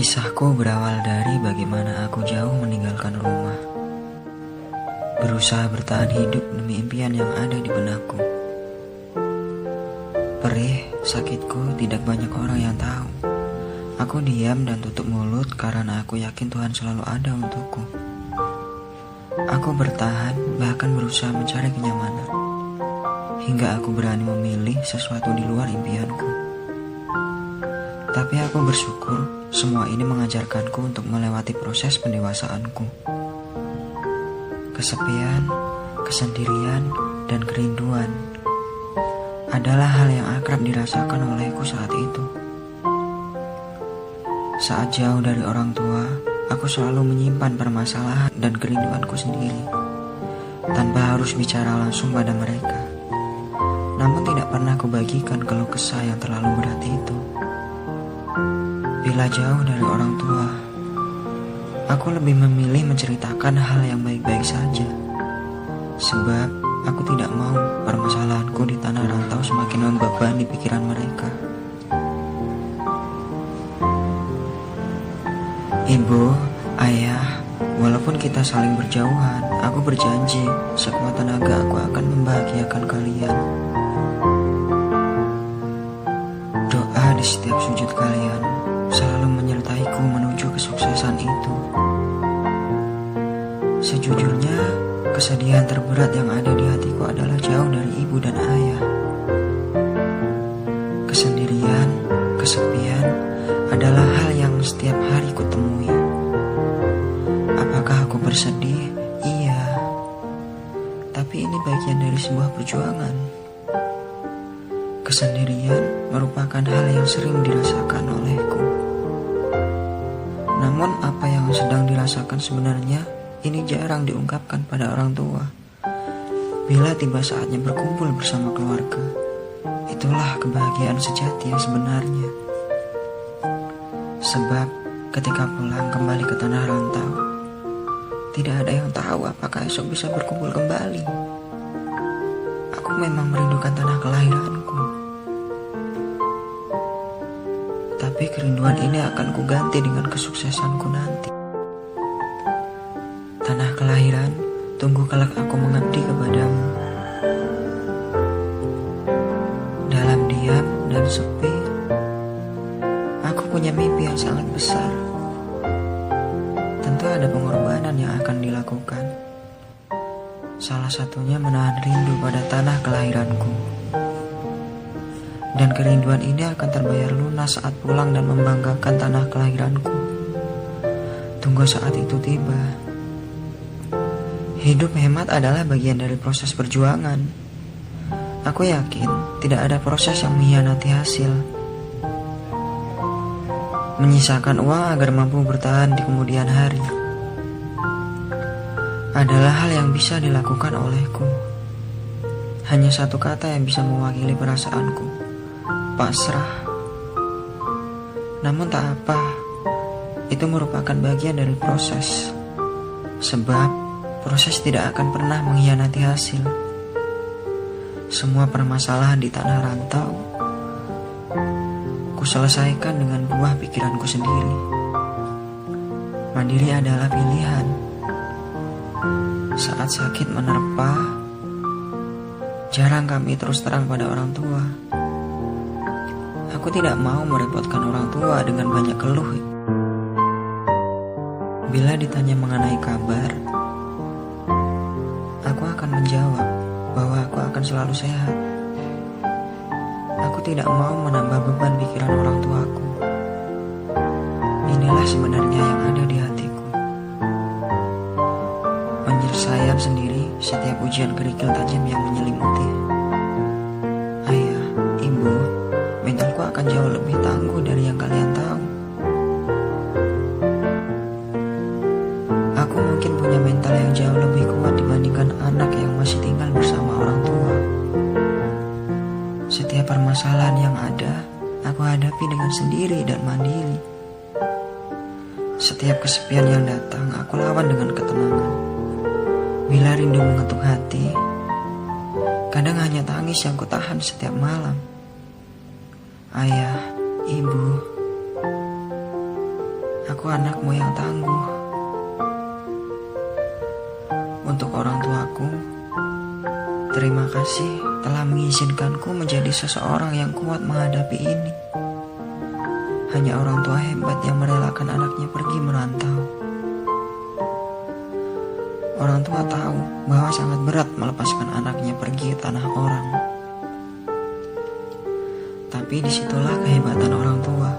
Kisahku berawal dari bagaimana aku jauh meninggalkan rumah, berusaha bertahan hidup demi impian yang ada di benakku. Perih, sakitku tidak banyak orang yang tahu. Aku diam dan tutup mulut karena aku yakin Tuhan selalu ada untukku. Aku bertahan, bahkan berusaha mencari kenyamanan, hingga aku berani memilih sesuatu di luar impianku. Tapi aku bersyukur semua ini mengajarkanku untuk melewati proses pendewasaanku. Kesepian, kesendirian, dan kerinduan adalah hal yang akrab dirasakan olehku saat itu. Saat jauh dari orang tua, aku selalu menyimpan permasalahan dan kerinduanku sendiri, tanpa harus bicara langsung pada mereka. Namun tidak pernah kubagikan keluh kesah yang terlalu berat itu. Bila jauh dari orang tua, aku lebih memilih menceritakan hal yang baik-baik saja. Sebab aku tidak mau permasalahanku di tanah rantau semakin membebani pikiran mereka. Ibu, ayah, walaupun kita saling berjauhan, aku berjanji sekuat tenaga aku akan membahagiakan kalian. Doa di setiap sujud kalian selalu menyertaiku menuju kesuksesan itu. Sejujurnya, kesedihan terberat yang ada di hatiku adalah jauh dari ibu dan ayah. Kesendirian, kesepian adalah hal yang setiap hari kutemui. Apakah aku bersedih? Iya. Tapi ini bagian dari sebuah perjuangan. Kesendirian merupakan hal yang sering dirasakan olehku. Namun apa yang sedang dirasakan sebenarnya ini jarang diungkapkan pada orang tua. Bila tiba saatnya berkumpul bersama keluarga, itulah kebahagiaan sejati yang sebenarnya. Sebab ketika pulang kembali ke tanah rantau, tidak ada yang tahu apakah esok bisa berkumpul kembali. Aku memang merindukan tanah kelahiranku. Tapi kerinduan ini akan kuganti dengan kesuksesanku nanti. Tanah kelahiran, tunggu kelak aku mengabdi kepadamu. Dalam diam dan sepi, aku punya mimpi yang sangat besar. Tentu ada pengorbanan yang akan dilakukan. Salah satunya menahan rindu pada tanah kelahiranku. Dan kerinduan ini akan terbayar lunas saat pulang dan membanggakan tanah kelahiranku. Tunggu saat itu tiba. Hidup hemat adalah bagian dari proses perjuangan. Aku yakin tidak ada proses yang mengkhianati hasil. Menyisakan uang agar mampu bertahan di kemudian hari adalah hal yang bisa dilakukan olehku. Hanya satu kata yang bisa mewakili perasaanku: pasrah. Namun tak apa, itu merupakan bagian dari proses. Sebab proses tidak akan pernah mengkhianati hasil. Semua permasalahan di tanah rantau ku selesaikan dengan buah pikiranku sendiri. Mandiri adalah pilihan. Saat sakit menerpa, jarang kami terus terang pada orang tua. Aku tidak mau merepotkan orang tua dengan banyak keluh. Bila ditanya mengenai kabar, aku akan menjawab bahwa aku akan selalu sehat. Aku tidak mau menambah beban pikiran orang tuaku. Inilah sebenarnya yang ada di hatiku. Menyelesaikan sendiri setiap ujian kerikil tajam yang menyelimuti. Ayah, ibu, mentalku akan jauh lebih tangguh dari yang kalian tahu. Aku mungkin punya mental yang jauh lebih kuat dibandingkan anak yang masih tinggal bersama orang tua. Setiap permasalahan yang ada, aku hadapi dengan sendiri dan mandiri. Setiap kesepian yang datang, aku lawan dengan ketenangan. Bila rindu mengetuk hati, kadang hanya tangis yang kutahan setiap malam. Ayah, ibu, Aku anakmu yang tangguh. Untuk orang tuaku, terima kasih telah mengizinkanku menjadi seseorang yang kuat menghadapi ini. Hanya orang tua hebat yang merelakan anaknya pergi merantau. Orang tua tahu bahwa sangat berat melepaskan anaknya pergi ke tanah orang. Tapi disitulah kehebatan orang tua,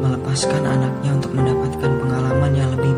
melepaskan anaknya untuk mendapatkan pengalaman yang lebih